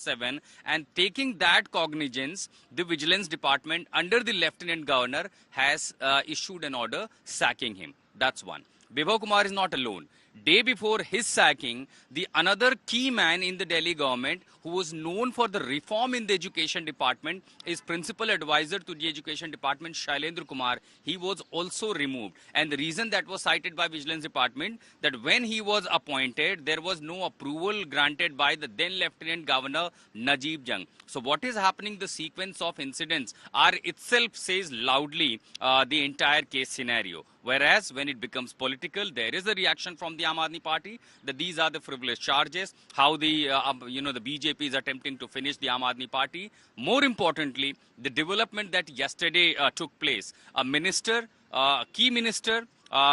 7, and taking that cognizance, the Vigilance Department under the Lieutenant Governor has issued an order sacking him. That's one. Vibhav Kumar is not alone. Day before his sacking, the another key man in the Delhi government who was known for the reform in the education department is principal advisor to the education department, Shailendra Kumar. He was also removed. And the reason that was cited by Vigilance Department, that when he was appointed, there was no approval granted by the then Lieutenant Governor Najib Jung. So what is happening, the sequence of incidents are itself says loudly the entire case scenario. Whereas when it becomes political, there is a reaction from the Aam Aadmi Party that these are the frivolous charges, how the the BJP is attempting to finish the Aam Aadmi Party. More importantly, the development that yesterday took place, a minister, key minister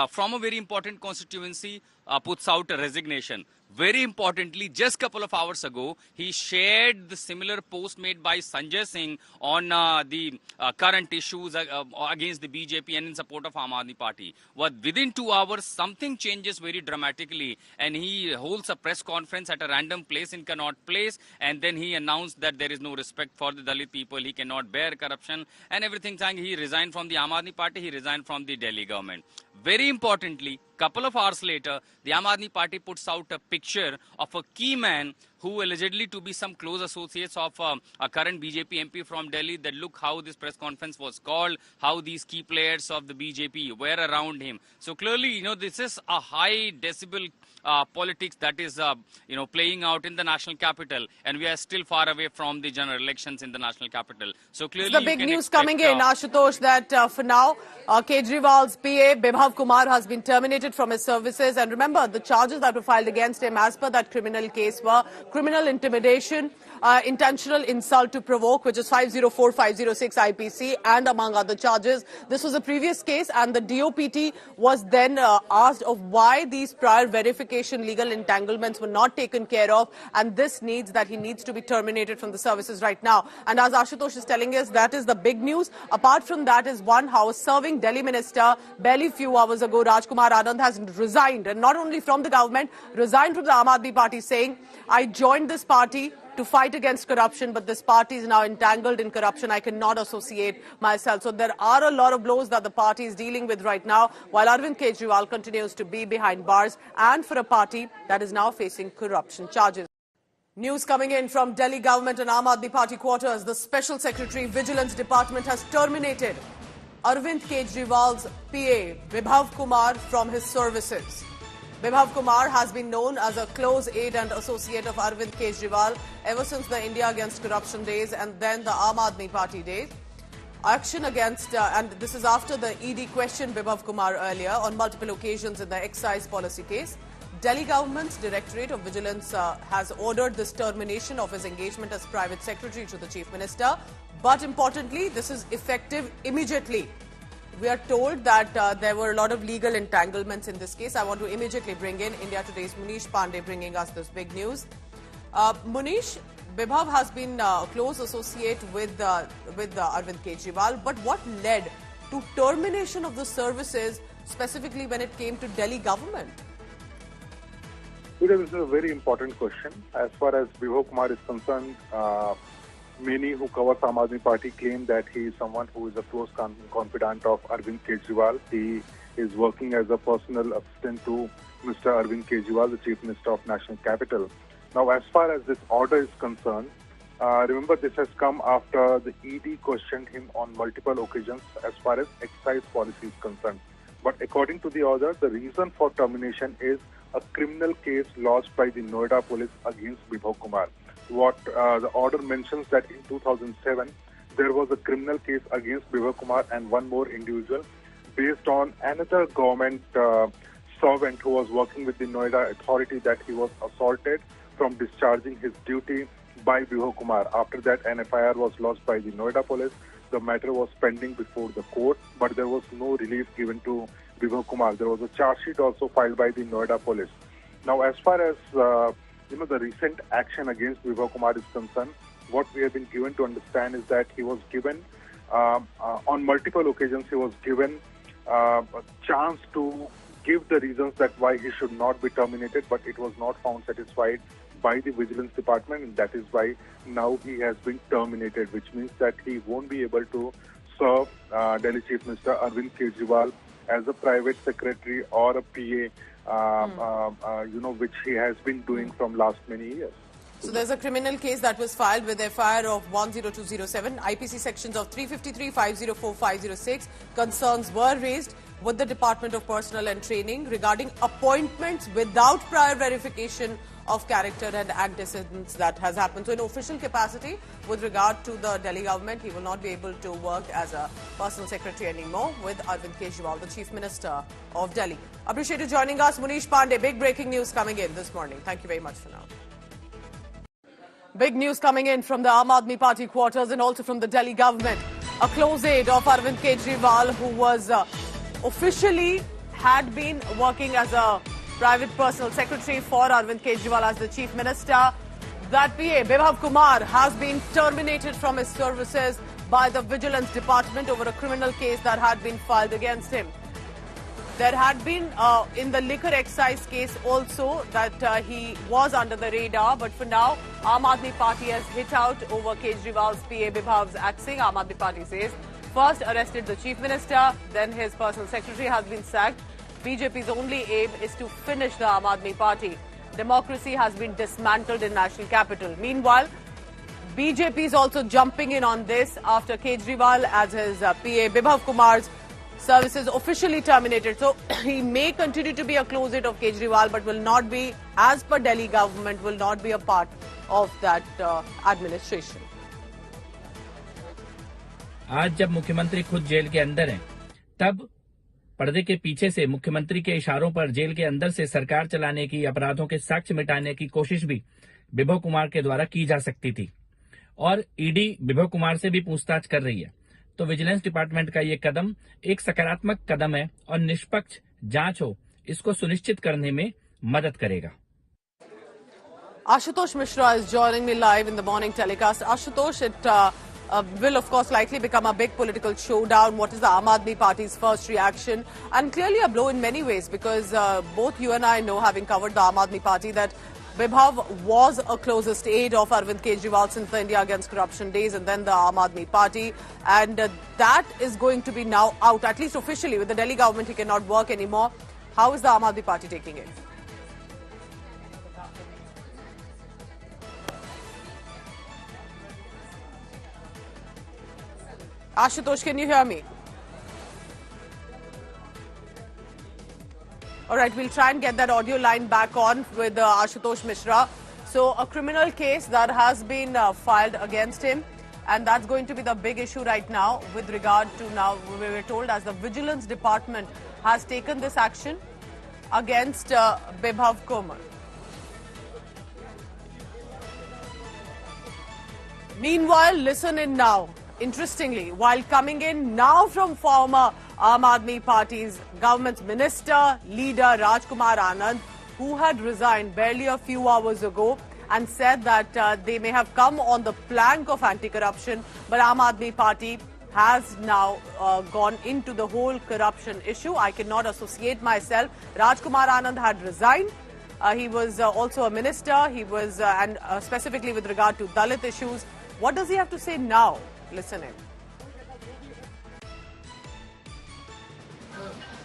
from a very important constituency puts out a resignation. Very importantly, just a couple of hours ago, he shared the similar post made by Sanjay Singh on the current issues against the BJP and in support of Aam Aadmi Party. But within 2 hours, something changes very dramatically, and he holds a press conference at a random place in Connaught Place, and then he announced that there is no respect for the Dalit people, he cannot bear corruption, and everything, saying he resigned from the Aam Aadmi Party, he resigned from the Delhi government. Very importantly, couple of hours later, the Aam Aadmi Party puts out a picture of a key man who allegedly to be some close associates of a current BJP MP from Delhi, that look how this press conference was called, how these key players of the BJP were around him. So clearly, this is a high decibel politics that is, playing out in the national capital, and we are still far away from the general elections in the national capital. So clearly, the big news coming in, Ashutosh, that for now, Kejriwal's PA, Vibhav Kumar, has been terminated from his services. And remember, the charges that were filed against him as per that criminal case were criminal intimidation, intentional insult to provoke, which is 504, 506 IPC, and among other charges. This was a previous case, and the DOPT was then asked of why these prior verification legal entanglements were not taken care of, and this needs that he needs to be terminated from the services right now. And as Ashutosh is telling us, that is the big news. Apart from that is one, how a serving Delhi minister barely few hours ago, Rajkumar Anand, has resigned, and not only from the government, resigned from the Aam Aadmi Party, saying, I joined this party to fight against corruption, but this party is now entangled in corruption. I cannot associate myself. So there are a lot of blows that the party is dealing with right now, while Arvind Kejriwal continues to be behind bars, and for a party that is now facing corruption charges. News coming in from Delhi government and Aam Aadmi Party quarters. The Special Secretary Vigilance Department has terminated Arvind Kejriwal's PA, Vibhav Kumar, from his services. Vibhav Kumar has been known as a close aide and associate of Arvind Kejriwal ever since the India Against Corruption days and then the Aam Aadmi Party days. Action against, and this is after the ED questioned Vibhav Kumar earlier on multiple occasions in the excise policy case. Delhi government's Directorate of Vigilance has ordered this termination of his engagement as private secretary to the Chief Minister. But importantly, this is effective immediately. We are told that there were a lot of legal entanglements in this case. I want to immediately bring in India Today's Munish Pandey, bringing us this big news. Munish, Vibhav has been a close associate with Arvind Kejriwal, but what led to termination of the services, specifically when it came to Delhi government? This is a very important question. As far as Vibhav Kumar is concerned, many who cover Aam Aadmi Party claim that he is someone who is a close confidant of Arvind Kejriwal. He is working as a personal assistant to Mr. Arvind Kejriwal, the Chief Minister of National Capital. Now, as far as this order is concerned, remember this has come after the ED questioned him on multiple occasions as far as excise policy is concerned. But according to the order, the reason for termination is a criminal case lodged by the Noida police against Vibhav Kumar. What the order mentions that in 2007, there was a criminal case against Vibhav Kumar and one more individual based on another government servant who was working with the Noida authority, that he was assaulted from discharging his duty by Vibhav Kumar. After that, an FIR was lodged by the Noida police. The matter was pending before the court, but there was no relief given to Vibhav Kumar. There was a charge sheet also filed by the Noida police. Now, as far as the recent action against Vibhav Kumar is concerned, what we have been given to understand is that he was given, on multiple occasions, he was given a chance to give the reasons that why he should not be terminated, but it was not found satisfied by the Vigilance Department, and that is why now he has been terminated, which means that he won't be able to serve Delhi Chief Minister Arvind Kejriwal as a private secretary or a PA, which he has been doing from last many years. So there's a criminal case that was filed with FIR of 10207, IPC sections of 353, 504, 506. Concerns were raised with the Department of Personnel and Training regarding appointments without prior verification of character and antecedents that has happened. So in official capacity, with regard to the Delhi government, he will not be able to work as a personal secretary anymore with Arvind Kejriwal, the Chief Minister of Delhi. Appreciate you joining us. Munish Pandey, big breaking news coming in this morning. Thank you very much for now. Big news coming in from the Aam Aadmi Party quarters and also from the Delhi government. A close aide of Arvind Kejriwal, who was officially had been working as a private personal secretary for Arvind Kejriwal as the Chief Minister. That PA, Vibhav Kumar, has been terminated from his services by the Vigilance Department over a criminal case that had been filed against him. There had been, in the liquor excise case also, that he was under the radar. But for now, Aam Aadmi Party has hit out over Kejriwal's PA Vibhav's axing. Aam Aadmi Party says, first arrested the Chief Minister, then his personal secretary has been sacked. BJP's only aim is to finish the Aam Aadmi Party. Democracy has been dismantled in national capital. Meanwhile, BJP is also jumping in on this after Kejriwal, as his PA Vibhav Kumar's services officially terminated. So he may continue to be a close aide of Kejriwal, but will not be, as per Delhi government, will not be a part of that administration. आज जब मुख्यमंत्री खुद jail के अंदर हैं, तब पर्दे के पीछे से मुख्यमंत्री के इशारों पर जेल के अंदर से सरकार चलाने की, अपराधों के साक्ष्य मिटाने की कोशिश भी विभव कुमार के द्वारा की जा सकती थी और ईडी विभव कुमार से भी पूछताछ कर रही है। तो विजिलेंस डिपार्टमेंट का ये कदम एक सकारात्मक कदम है और निष्पक्ष जांच हो, इसको सुनिश्चित करने में मदद करेगा। Ashutosh Mishra is joining me live in the morning telecast. Ashutosh, it will of course likely become a big political showdown. What is the Aam Aadmi Party's first reaction? And clearly a blow in many ways, because both you and I know, having covered the Aam Aadmi Party, that Vibhav was a closest aide of Arvind Kejriwal since the India Against Corruption days, and then the Aam Aadmi Party. And that is going to be now out, at least officially. With the Delhi government, he cannot work anymore. How is the Aam Aadmi Party taking it? Ashutosh, can you hear me? All right, we'll try and get that audio line back on with Ashutosh Mishra. So a criminal case that has been filed against him, and that's going to be the big issue right now with regard to, now we were told, as the Vigilance Department has taken this action against Vibhav Kumar. Meanwhile, listen in now. Interestingly, while coming in now from former Aam Aadmi Party's government's minister, leader Rajkumar Anand, who had resigned barely a few hours ago and said that they may have come on the plank of anti-corruption, but Aam Aadmi Party has now gone into the whole corruption issue. I cannot associate myself. Rajkumar Anand had resigned. He was also a minister. He was, and specifically with regard to Dalit issues. What does he have to say now? Listen in.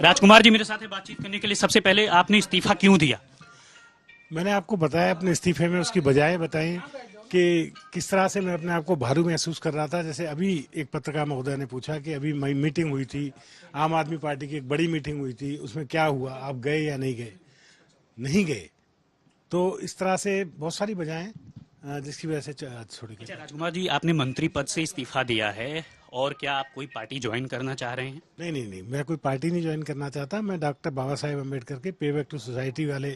Rajkumar ji, मेरे साथ बातचीत करने के लिए सबसे पहले आपने इस्तीफा क्यों दिया? मैंने आपको बताया अपने इस्तीफे में, उसकी बजाय बताएं कि किस तरह से मैं अपने आप को भारू महसूस कर रहा था। जैसे अभी एक पत्रकार महोदय ने पूछा कि अभी मीटिंग हुई थी, आम आदमी पार्टी की एक बड़ी मीटिंग हुई थी, उसमें क्या हुआ, आप गए या नहीं गए? नहीं गए। तो इस तरह से बहुत सारी वजहें जिसकी वजह से छोड़ी गई। राजकुमार जी, आपने मंत्री पद से इस्तीफा दिया है, और क्या आप कोई पार्टी ज्वाइन करना चाह रहे हैं? नहीं, मैं कोई पार्टी नहीं ज्वाइन करना चाहता। मैं डॉक्टर बाबा साहेब अम्बेडकर के पे बैक टू सोसाइटी वाले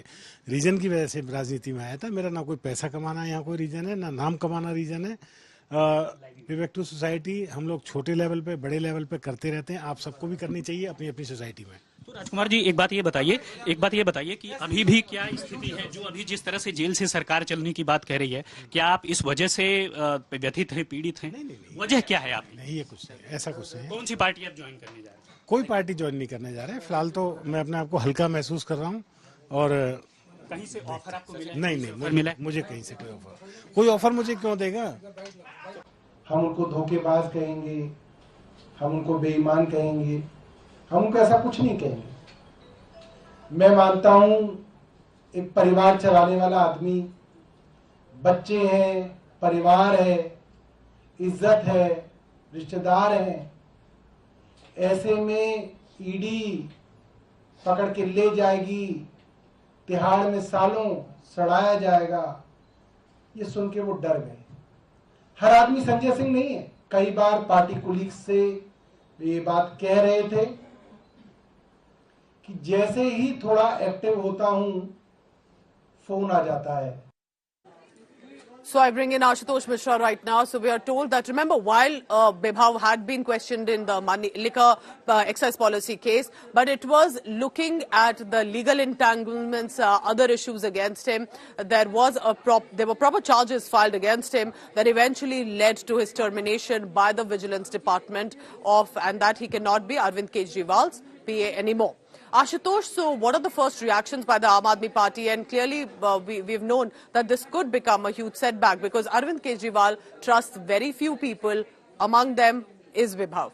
रीजन की वजह से राजनीति में आया था। मेरा ना कोई पैसा कमाना यहाँ कोई रीजन है, ना नाम कमाना रीजन है। पे बैक टू सोसाइटी हम लोग छोटे लेवल पे, बड़े लेवल पे करते रहते हैं। आप सबको भी करनी चाहिए अपनी अपनी सोसाइटी में। तो राजकुमार जी, एक बात ये बताइए कि अभी भी क्या स्थिति है, जो अभी जिस तरह से जेल से सरकार चलने की बात कह रही है, क्या आप इस वजह से व्यथित हैं, पीड़ित हैं? नहीं। वजह क्या है आपकी? नहीं, ये कुछ नहीं, ऐसा कुछ नहीं। कौन सी पार्टी आप ज्वाइन करने जा रहे हैं? कोई पार्टी ज्वाइन नहीं करने जा रहे हैं। फिलहाल तो मैं अपने आप को हल्का महसूस कर रहा हूँ और कहीं से ऑफर आपको मिला? नहीं, मुझे कहीं से कोई ऑफर मुझे क्यों देगा? हम उनको धोखेबाज कहेंगे, हम उनको बेईमान कहेंगे, हम उनको ऐसा कुछ नहीं कहेंगे। मैं मानता हूं एक परिवार चलाने वाला आदमी, बच्चे हैं, परिवार है, इज्जत है, रिश्तेदार हैं, ऐसे में ईडी पकड़ के ले जाएगी, तिहाड़ में सालों सड़ाया जाएगा, ये सुन के वो डर गए। हर आदमी संजय सिंह नहीं है। कई बार पार्टी कुलीग से ये बात कह रहे थे कि जैसे ही थोड़ा एक्टिव होता हूं फोन आ जाता है। So I bring in Ashutosh Mishra right now. So we are told that, remember, while Vibhav had been questioned in the liquor excise policy case, but it was looking at the legal entanglements, other issues against him. There were proper charges filed against him that eventually led to his termination by the Vigilance Department and that he cannot be Arvind Kejriwal's PA anymore. Ashutosh, so what are the first reactions by the Aam Aadmi Party? And clearly, we've known that this could become a huge setback because Arvind Kejriwal trusts very few people. Among them is Vibhav.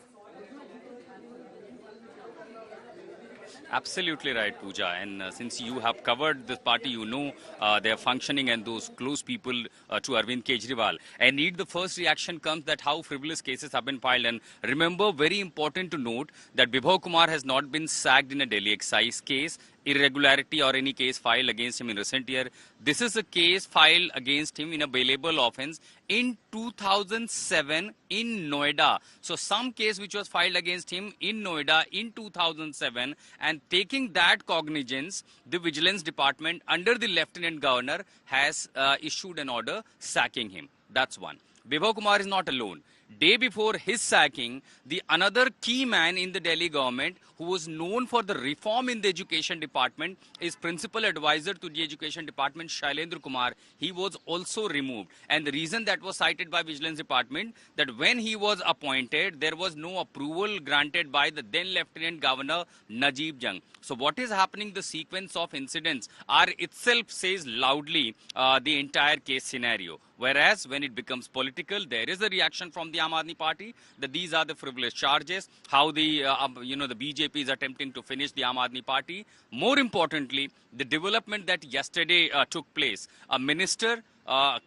Absolutely right, Pooja. And since you have covered this party, you know their functioning and those close people to Arvind Kejriwal. And indeed, the first reaction comes that how frivolous cases have been filed. And remember, very important to note that Vibhav Kumar has not been sacked in a Delhi excise case, irregularity or any case filed against him in recent year. This is a case filed against him in a bailable offence in 2007 in Noida. So some case which was filed against him in Noida in 2007, and taking that cognizance, the Vigilance Department under the Lieutenant Governor has issued an order sacking him. That's one. Vibhav Kumar is not alone. Day before his sacking, another key man in the Delhi government who was known for the reform in the education department is principal advisor to the education department, Shailendra Kumar. He was also removed. And the reason that was cited by Vigilance Department that when he was appointed, there was no approval granted by the then Lieutenant Governor Najib Jung. So what is happening, the sequence of incidents are itself says loudly the entire case scenario. Whereas when it becomes political, there is a reaction from the Aam Aadmi Party that these are the frivolous charges, how the BJP is attempting to finish the Aam Aadmi Party. More importantly, the development that yesterday took place. A minister,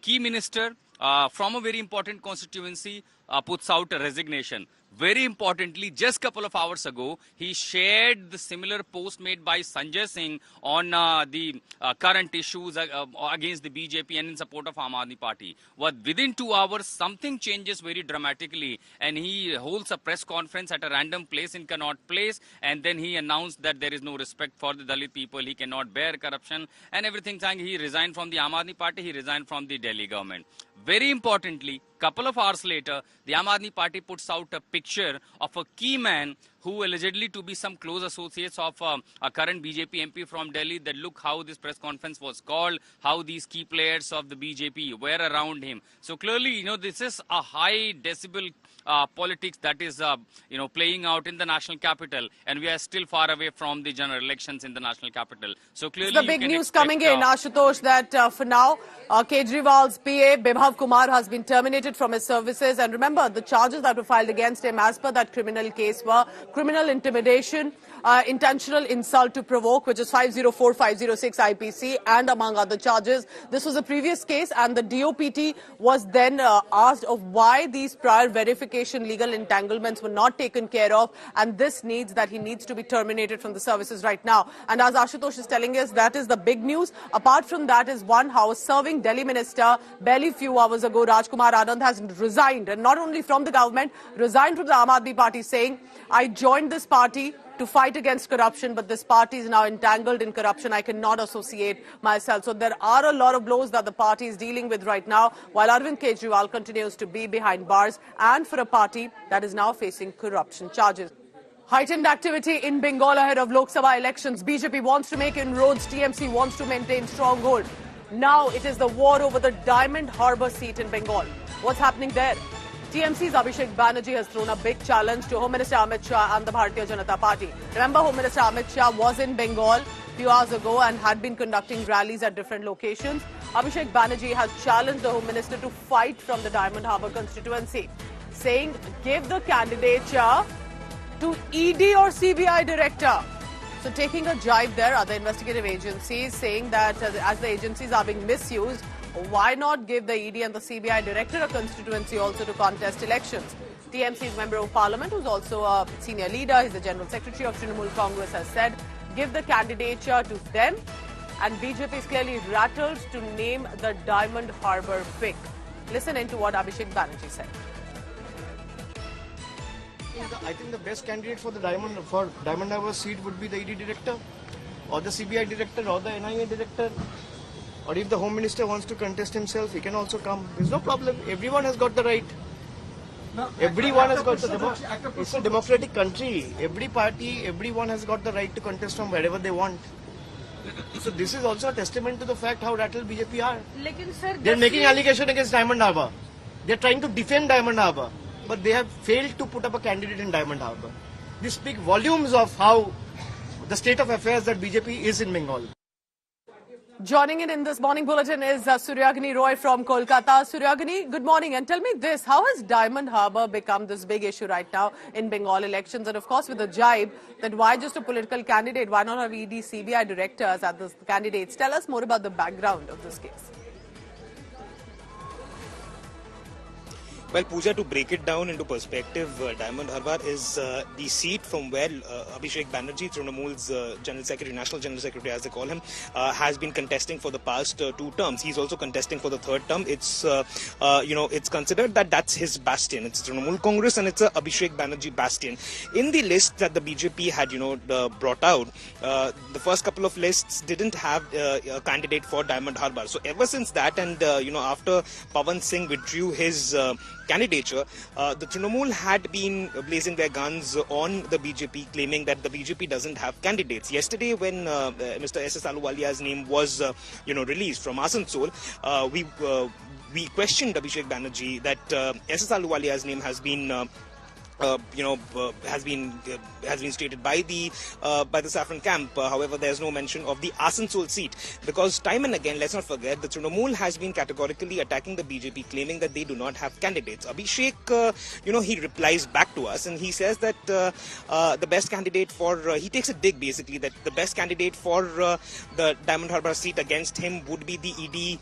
key minister from a very important constituency puts out a resignation. Very importantly, just a couple of hours ago, he shared the similar post made by Sanjay Singh on the current issues against the BJP and in support of Aam Aadmi Party. But within 2 hours, something changes very dramatically, and he holds a press conference at a random place in Connaught Place, and then he announced that there is no respect for the Dalit people, he cannot bear corruption, and everything, saying he resigned from the Aam Aadmi Party, he resigned from the Delhi government. Very importantly, couple of hours later, the Aam Aadmi Party puts out a picture of a key man who allegedly to be some close associates of a current BJP MP from Delhi, that look how this press conference was called, how these key players of the BJP were around him. So clearly, this is a high decibel politics that is, playing out in the national capital, and we are still far away from the general elections in the national capital. So clearly, the big news coming in, Ashutosh, that for now, Kejriwal's PA, Vibhav Kumar, has been terminated from his services. And remember, the charges that were filed against him as per that criminal case were criminal intimidation, intentional insult to provoke, which is 504-506 IPC, and among other charges. This was a previous case, and the DOPT was then asked of why these prior verification legal entanglements were not taken care of, and this needs that he needs to be terminated from the services right now. And as Ashutosh is telling us, that is the big news. Apart from that is one, how a serving Delhi minister barely few hours ago, Rajkumar Anand, has resigned, and not only from the government, resigned from the Aam Aadmi Party, saying, I joined this party to fight against corruption, but this party is now entangled in corruption. I cannot associate myself. So there are a lot of blows that the party is dealing with right now, while Arvind Kejriwal continues to be behind bars, and for a party that is now facing corruption charges. Heightened activity in Bengal ahead of Lok Sabha elections. BJP wants to make inroads. TMC wants to maintain stronghold. Now it is the war over the Diamond Harbour seat in Bengal. What's happening there? TMC's Abhishek Banerjee has thrown a big challenge to Home Minister Amit Shah and the Bharatiya Janata Party. Remember, Home Minister Amit Shah was in Bengal few hours ago and had been conducting rallies at different locations. Abhishek Banerjee has challenged the Home Minister to fight from the Diamond Harbour constituency, saying give the candidature to ED or CBI director. So taking a jibe there are the investigative agencies, saying that as the agencies are being misused, why not give the ED and the CBI director a constituency also to contest elections? TMC's Member of Parliament, who's also a senior leader, he's the General Secretary of Trinamool Congress, has said give the candidature to them, and BJP is clearly rattled to name the Diamond Harbour pick. Listen into what Abhishek Banerjee said. I think the best candidate for the Diamond Harbour seat would be the ED director, or the CBI director, or the NIA director. Or if the Home Minister wants to contest himself, he can also come. There's no problem. Everyone has got the right. Everyone has got the it's a democratic country. Every party, everyone has got the right to contest from wherever they want. So this is also a testament to the fact how rattled BJP are. They're making allegation against Diamond Harbour. They're trying to defend Diamond Harbour, but they have failed to put up a candidate in Diamond Harbour. This speaks volumes of how the state of affairs that BJP is in Bengal. Joining in this morning bulletin is Suryagini Roy from Kolkata. Suryagini, good morning, and tell me this, how has Diamond Harbour become this big issue right now in Bengal elections? And of course with the jibe that why just a political candidate, why not have ED, CBI directors as the candidates? Tell us more about the background of this case. Well, Pooja, to break it down into perspective, Diamond Harbour is the seat from where Abhishek Banerjee, Trinamool's National General Secretary as they call him, has been contesting for the past 2 terms. He's also contesting for the 3rd term. It's, it's considered that that's his bastion. It's Trinamool Congress and it's a Abhishek Banerjee bastion. In the list that the BJP had, brought out, the first couple of lists didn't have a candidate for Diamond Harbour. So ever since that and, after Pawan Singh withdrew his candidature, the Trinamool had been blazing their guns on the BJP, claiming that the BJP doesn't have candidates. Yesterday, when Mr. S.S. Ahluwalia's name was, released from Asansol, we questioned Abhishek Banerjee that S.S. Ahluwalia's name has been has been stated by the Saffron camp. However, there is no mention of the Asansol seat, because time and again, let's not forget, the Trinamool has been categorically attacking the BJP, claiming that they do not have candidates. Abhishek, he replies back to us and he says that the best candidate for he takes a dig basically that the best candidate for the Diamond Harbour seat against him would be the ED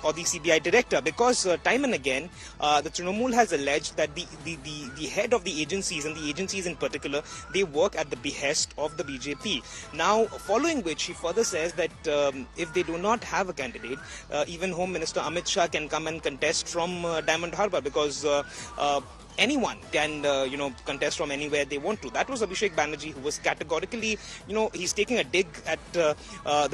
or the CBI director, because time and again the Trinamool has alleged that the head of the agencies, and the agencies in particular, they work at the behest of the BJP. Now, following which, he further says that if they do not have a candidate, even Home Minister Amit Shah can come and contest from Diamond Harbour, because anyone can, contest from anywhere they want to. That was Abhishek Banerjee, who was categorically, he's taking a dig at the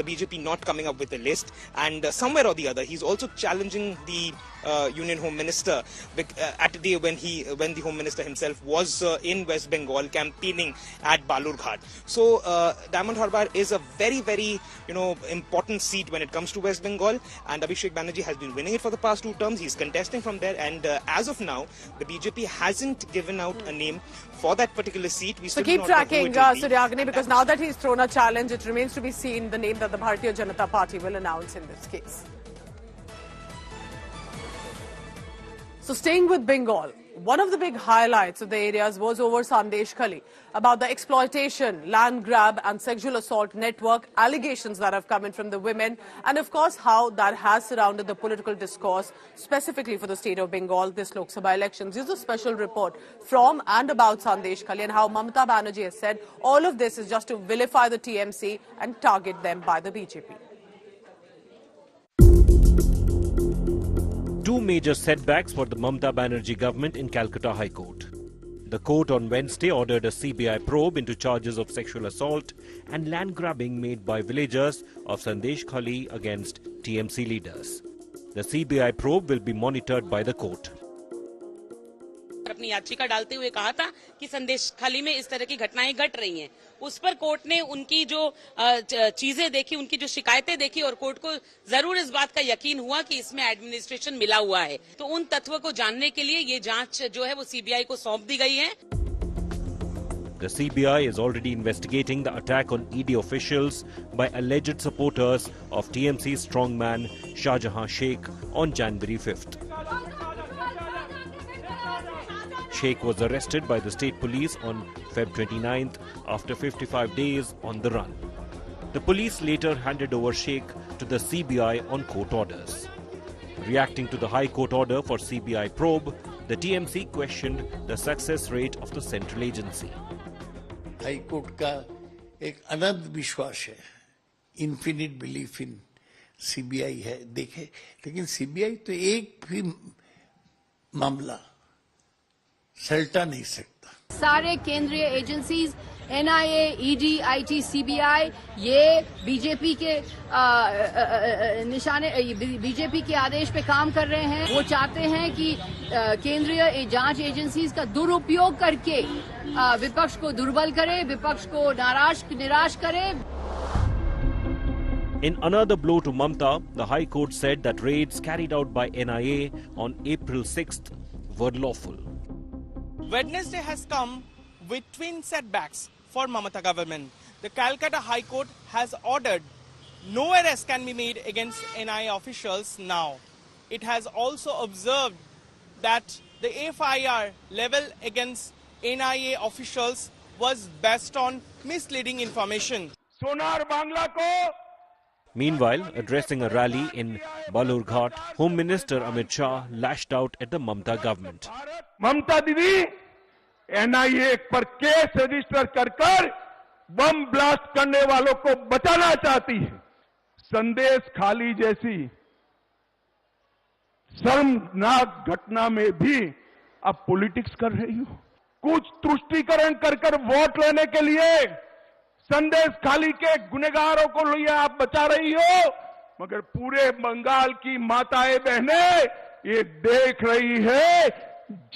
BJP not coming up with a list, and somewhere or the other, he's also challenging the Union Home Minister at a day when the Home Minister himself was in West Bengal campaigning at Balurghat. So Diamond Harbour is a very, very important seat when it comes to West Bengal, and Abhishek Banerjee has been winning it for the past 2 terms. He's contesting from there, and as of now, the BJP hasn't given out a name for that particular seat. So keep tracking, Suryagini, because now that he's thrown a challenge, it remains to be seen the name that the Bharatiya Janata Party will announce in this case. So staying with Bengal, one of the big highlights of the areas was over Sandeshkhali about the exploitation, land grab and sexual assault network allegations that have come in from the women, and of course how that has surrounded the political discourse specifically for the state of Bengal this Lok Sabha elections. This is a special report from and about Sandeshkhali and how Mamata Banerjee has said all of this is just to vilify the TMC and target them by the BJP. 2 major setbacks for the Mamata Banerjee government in Calcutta High Court. The court on Wednesday ordered a CBI probe into charges of sexual assault and land grabbing made by villagers of Sandeshkhali against TMC leaders. The CBI probe will be monitored by the court. अपनी याचिका डालते हुए कहा था कि संदेशखाली में इस तरह की घटनाएं घट रही हैं। उस पर कोर्ट ने उनकी जो चीजें देखी, उनकी जो शिकायतें देखी, और कोर्ट को जरूर इस बात का यकीन हुआ कि इसमें एडमिनिस्ट्रेशन मिला हुआ है। तो उन तथ्यों को जानने के लिए ये जांच जो है वो सीबीआई को सौंप दी गई है। The CBI is already investigating the attack on ED officials by alleged supporters of TMC strongman Shah Jahan Sheikh on January 5th. Sheikh was arrested by the state police on Feb 29th after 55 days on the run. The police later handed over Sheikh to the CBI on court orders. Reacting to the High Court order for CBI probe, the TMC questioned the success rate of the central agency. High court का एक अनंत विश्वास है, infinite belief in CBI है. देखे, लेकिन CBI तो एक भी मामला सलटा नहीं सकता. सारे केंद्रीय agencies NIA, ED, IT, CBI ये बीजेपी के निशाने, बीजेपी के आदेश पे काम कर रहे हैं. वो चाहते हैं कि केंद्रीय जांच एजेंसीज का दुरुपयोग करके विपक्ष को दुर्बल करे, विपक्ष को निराश करे. In another blow to Mamta, the High Court said that raids carried out by NIA on April 6th were lawful. Wednesday has come with twin setbacks for Mamata government. The Calcutta High Court has ordered no arrest can be made against NIA officials now. It has also observed that the FIR level against NIA officials was based on misleading information. Sonar Bangla ko. Meanwhile, addressing a rally in Balurghat, Home Minister Amit Shah lashed out at the Mamta government. ममता दीदी NIA पर case register कर bomb blast करने वालों को बचाना चाहती है. संदेशखाली जैसी शर्मनाक घटना में भी अब पॉलिटिक्स कर रही हो. कुछ तुष्टीकरण कर वोट लेने के लिए संदेशखाली के गुनहगारों को लिए आप बचा रही हो, मगर पूरे बंगाल की माताएं बहनें ये देख रही है,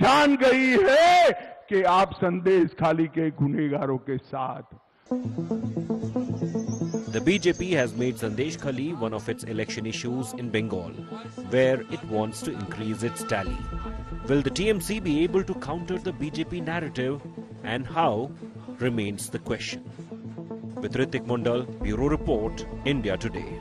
जान गई है कि आप संदेशखाली के गुनहगारों के साथ. The BJP has made Sandeshkhali one of its election issues in Bengal, where it wants to increase its tally. Will the TMC be able to counter the BJP narrative, and how remains the question. With Ritik Mundal, Bureau Report, India Today.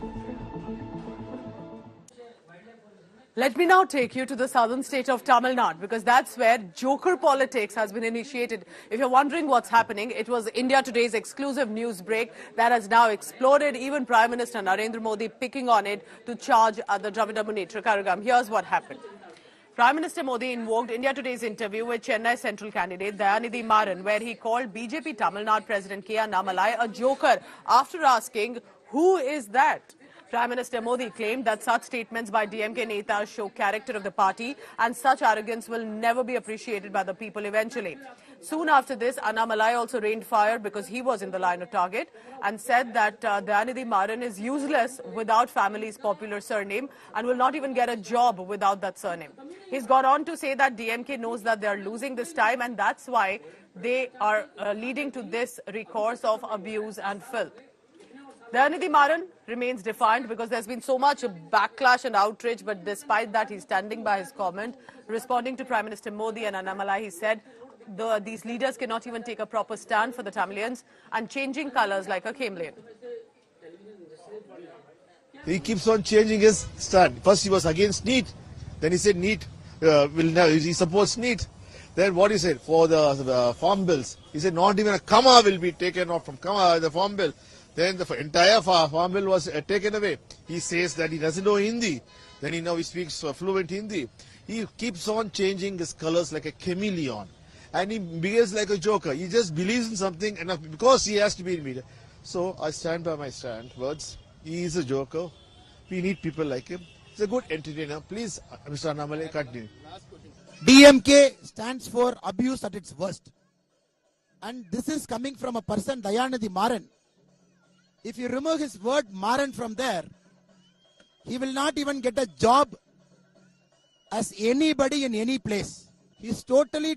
Let me now take you to the southern state of Tamil Nadu, because that's where joker politics has been initiated. If you're wondering what's happening, it was India Today's exclusive news break that has now exploded. Even Prime Minister Narendra Modi picking on it to charge the Dravida Munnetra Karagam. Here's what happened. Prime Minister Modi invoked India Today's interview with Chennai Central candidate Dayanidhi Maran, where he called BJP Tamil Nadu President K Annamalai a joker after asking, who is that? Prime Minister Modi claimed that such statements by DMK netas show character of the party and such arrogance will never be appreciated by the people eventually. Soon after this, Annamalai also rained fire because he was in the line of target and said that Dayanidhi Maran is useless without family's popular surname and will not even get a job without that surname. He's gone on to say that DMK knows that they are losing this time and that's why they are leading to this recourse of abuse and filth. Dayanidhi Maran remains defiant because there's been so much backlash and outrage, but despite that, he's standing by his comment. Responding to Prime Minister Modi and Annamalai, he said these leaders cannot even take a proper stand for the Tamilians and changing colours like a chameleon. He keeps on changing his stand. First he was against NEET, then he said NEET he supports NEET. Then what he said for the farm bills, he said not even a comma will be taken off from the farm bill. Then the entire farm bill was taken away. He says that he doesn't know Hindi. Then he speaks fluent Hindi. He keeps on changing his colors like a chameleon. And he behaves like a joker. He just believes in something and because he has to be in media. So I stand by my words. He is a joker. We need people like him. He's a good entertainer. Please, Mr. Annamalai, continue. DMK stands for abuse at its worst. And this is coming from a person, Dayanidhi Maran. If you remove his word Maran from there, he will not even get a job as anybody in any place. He is totally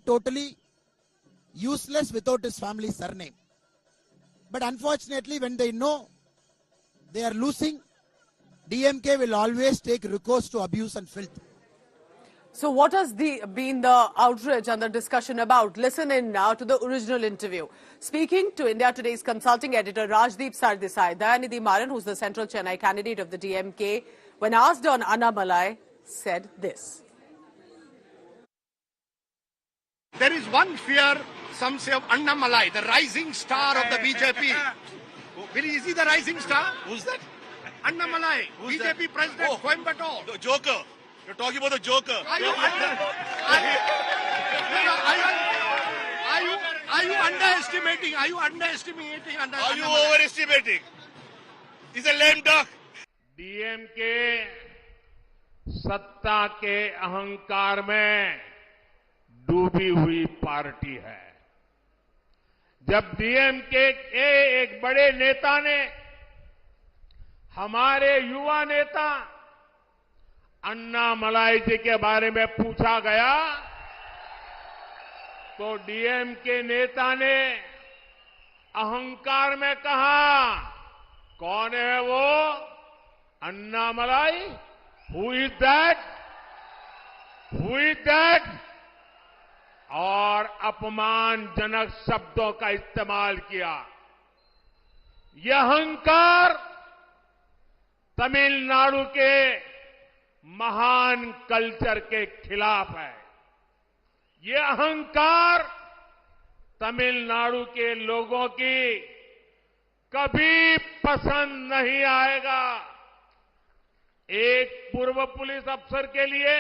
useless without his family's surname. But unfortunately, when they know they are losing, DMK will always take recourse to abuse and filth. So what has been the outrage and the discussion about? Listen in now to the original interview. Speaking to India Today's consulting editor Rajdeep Sardesai, Dayanidhi Maran, who's the central Chennai candidate of the DMK, when asked on Annamalai, said this. There is one fear, some say, of Annamalai, the rising star of the BJP. Is he the rising star? Who's that? Annamalai, Who's BJP that? president, Oh, Coimbatore. The Joker. You're talking about the Joker. Are you underestimating? Are you underestimating? Are you overestimating? He's a lame duck. DMK सत्ता के अहंकार में डूबी हुई party है। जब DMK के एक बड़े नेता ने हमारे युवा नेता अन्नामलाई जी के बारे में पूछा गया तो डीएमके नेता ने अहंकार में कहा, कौन है वो Annamalai? Who is that? Who is that? और अपमानजनक शब्दों का इस्तेमाल किया। यह अहंकार तमिलनाडु के महान कल्चर के खिलाफ है। ये अहंकार तमिलनाडु के लोगों की कभी पसंद नहीं आएगा। एक पूर्व पुलिस अफसर के लिए,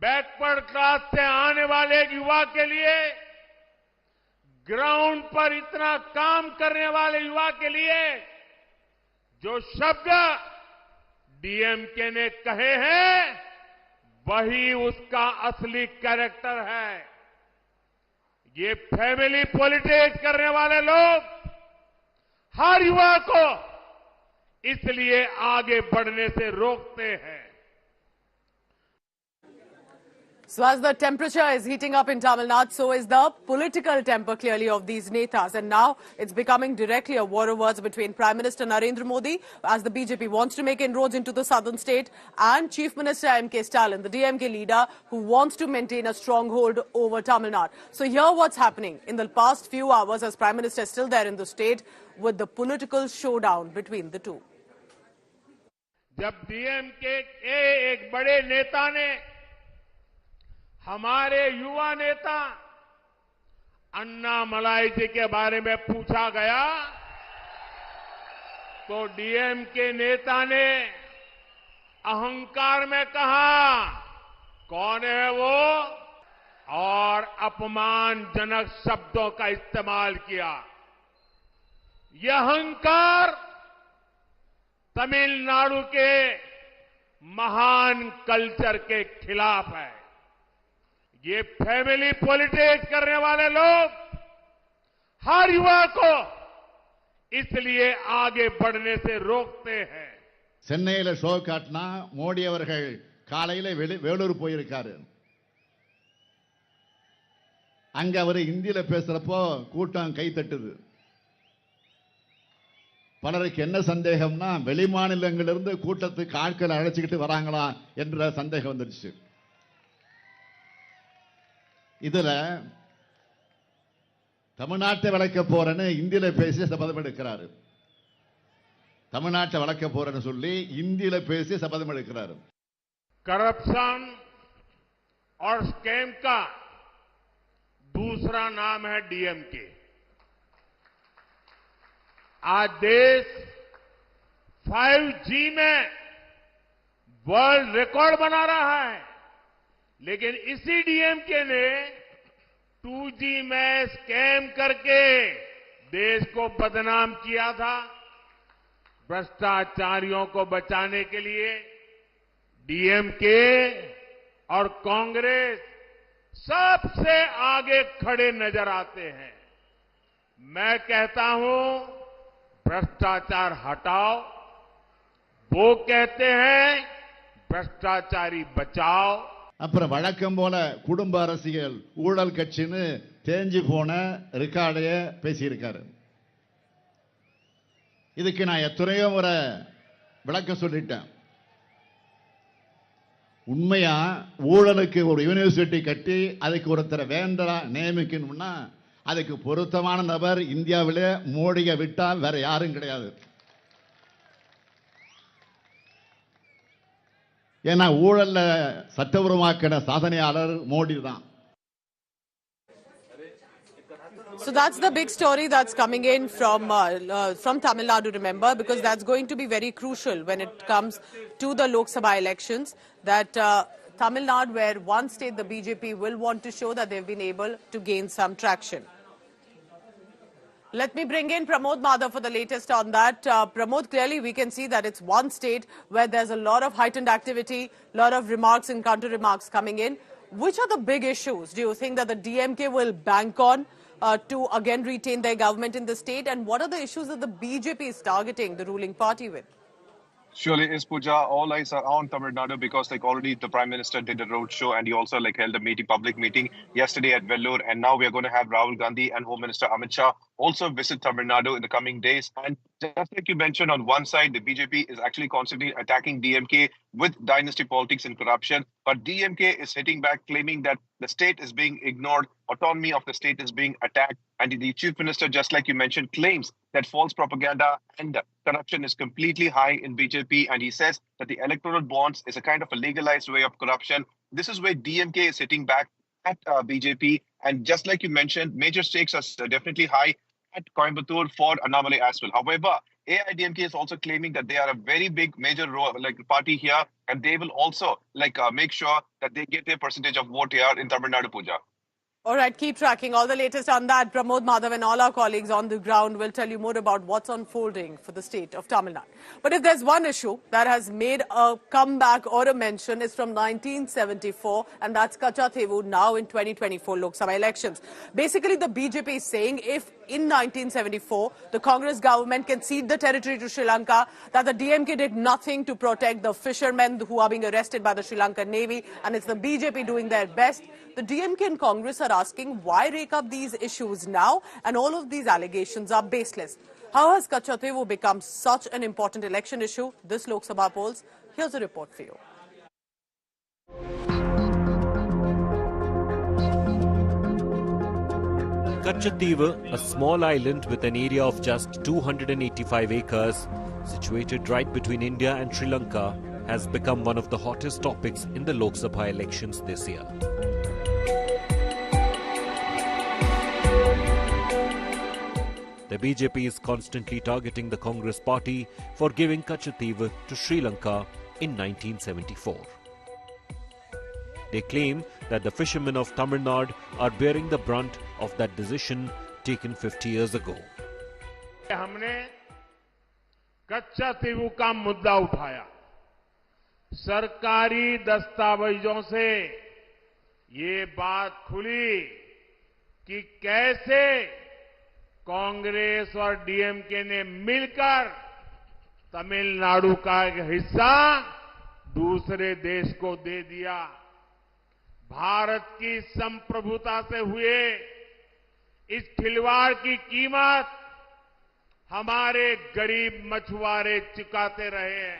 बैकवर्ड क्लास से आने वाले एक युवा के लिए, ग्राउंड पर इतना काम करने वाले युवा के लिए जो शब्द डीएमके ने कहे हैं वही उसका असली कैरेक्टर है। ये फैमिली पॉलिटिक्स करने वाले लोग हर युवा को इसलिए आगे बढ़ने से रोकते हैं। So as the temperature is heating up in Tamil Nadu, so is the political temper clearly of these netas. And now it's becoming directly a war of words between Prime Minister Narendra Modi, as the BJP wants to make inroads into the southern state, and Chief Minister M.K. Stalin, the DMK leader, who wants to maintain a stronghold over Tamil Nadu. So here what's happening in the past few hours as Prime Minister is still there in the state with the political showdown between the two. जब DMK के एक बड़े नेता ने हमारे युवा नेता अन्नामलाई जी के बारे में पूछा गया तो डीएमके नेता ने अहंकार में कहा, कौन है वो? और अपमानजनक शब्दों का इस्तेमाल किया। यह अहंकार तमिलनाडु के महान कल्चर के खिलाफ है। ये फैमिली पॉलिटिक्स करने वाले लोग हर युवा को इसलिए आगे बढ़ने से रोकते हैं। சென்னையில ஷோ காட்டினா மோடி அவர்கள் காலையில வேலூர் போயிருக்காரு. அங்க அவர் இந்தியில பேசுறப்போ கூட்டம் கை தட்டுது. பலருக்கு என்ன சந்தேகம்னா வெளிமாநிலங்களிலிருந்து கூட்டத்துக்கு ஆட்களை அழைச்சிக்கிட்டு வராங்களா என்ற சந்தேகம் வந்துருச்சு. இதுல தமிழ்நாட்டை வளர்க்க போறேன்னு இந்தியில பேசி சபதம் எடுக்கிறாரு. தமிழ்நாட்டை வளர்க்க போறேன்னு சொல்லி இந்தியில பேசி சபதம் எடுக்கிறாரு. करप्शन और स्कैम का दूसरा नाम है डीएमके। आज देश 5G में वर्ल्ड रिकॉर्ड बना रहा है, लेकिन इसी डीएमके ने 2G में स्कैम करके देश को बदनाम किया था। भ्रष्टाचारियों को बचाने के लिए डीएमके और कांग्रेस सबसे आगे खड़े नजर आते हैं। मैं कहता हूं भ्रष्टाचार हटाओ, वो कहते हैं भ्रष्टाचारी बचाओ। அப்புறம் வழக்கம் போல குடும்ப அரசியல் ஊழல் கட்சின்னு தேஞ்சு போன ரெக்கார்டைய பேசியிருக்காரு. இதுக்கு நான் எத்தனையோ முறை விளக்கம் சொல்லிட்டேன். உண்மையா ஊழலுக்கு ஒரு யூனிவர்சிட்டி கட்டி அதுக்கு ஒருத்தரை வேண்டரா நியமிக்கணும்னா அதுக்கு பொருத்தமான நபர் இந்தியாவிலே மோடியை விட்டால் வேற யாரும் கிடையாது. ஏன்னா ஊழல்ல சட்டபூர்வமாக்கின சாதனையாளர் மோடி தான். So that's the big story that's coming in from Tamil Nadu, remember, because that's going to be very crucial when it comes to the Lok Sabha elections, that Tamil Nadu, where one state the BJP will want to show that they've been able to gain some traction. Let me bring in Pramod Madhav for the latest on that. Pramod, clearly we can see that it's one state where there's a lot of heightened activity, a lot of remarks and counter remarks coming in. Which are the big issues do you think that the DMK will bank on to again retain their government in the state, and what are the issues that the BJP is targeting the ruling party with? Surely is, Pooja. All eyes are on Tamil Nadu because already the Prime Minister did a road show and he also held a public meeting yesterday at Vellore, and now we are going to have Rahul Gandhi and Home Minister Amit Shah also visit Tamil Nadu in the coming days. And just like you mentioned, on one side, the BJP is actually constantly attacking DMK with dynasty politics and corruption, but DMK is hitting back, claiming that the state is being ignored, autonomy of the state is being attacked, and the Chief Minister, just like you mentioned, claims that false propaganda and corruption is completely high in BJP, and he says that the electoral bonds is a kind of a legalized way of corruption. This is where DMK is hitting back at BJP, and just like you mentioned, major stakes are definitely high at Coimbatore for Annamalai as well. However, AIDMK is also claiming that they are a very big major party here, and they will also make sure that they get their percentage of vote here in Tamil Nadu, Pooja. All right, keep tracking all the latest on that. Pramod Madhav and all our colleagues on the ground will tell you more about what's unfolding for the state of Tamil Nadu. But if there's one issue that has made a comeback or a mention, it's from 1974, and that's Kachchatheevu now in 2024 Lok Sabha elections. Basically, the BJP is saying if in 1974 the Congress government can cede the territory to Sri Lanka, that the DMK did nothing to protect the fishermen who are being arrested by the Sri Lankan Navy, and it's the BJP doing their best. The DMK and Congress are asking why rake up these issues now, and all of these allegations are baseless. How has Kachchatheevu become such an important election issue? This Lok Sabha polls. Here's a report for you. Kachchatheevu, a small island with an area of just 285 acres, situated right between India and Sri Lanka, has become one of the hottest topics in the Lok Sabha elections this year. The BJP is constantly targeting the Congress party for giving Kachchatheevu to Sri Lanka in 1974. They claim that the fishermen of Tamil Nadu are bearing the brunt of that decision taken 50 years ago. हमने कच्चातीवू का मुद्दा उठाया। सरकारी दस्तावेजों से ये बात खुली कि कैसे कांग्रेस और डीएमके ने मिलकर तमिलनाडु का एक हिस्सा दूसरे देश को दे दिया। भारत की संप्रभुता से हुए इस खिलवाड़ की कीमत हमारे गरीब मछुआरे चुकाते रहे हैं।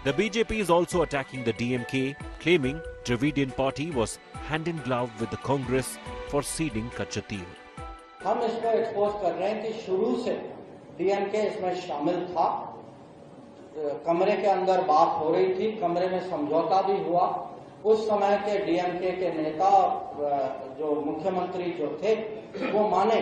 The BJP is also attacking the DMK, claiming Dravidian party was hand in glove with the Congress for ceding Kachchatheevu. हम इसको एक्सपोज कर रहे हैं कि शुरू से डीएमके इसमें शामिल था। कमरे के अंदर बात हो रही थी, कमरे में समझौता भी हुआ। उस समय के डीएमके के नेता जो मुख्यमंत्री जो थे वो माने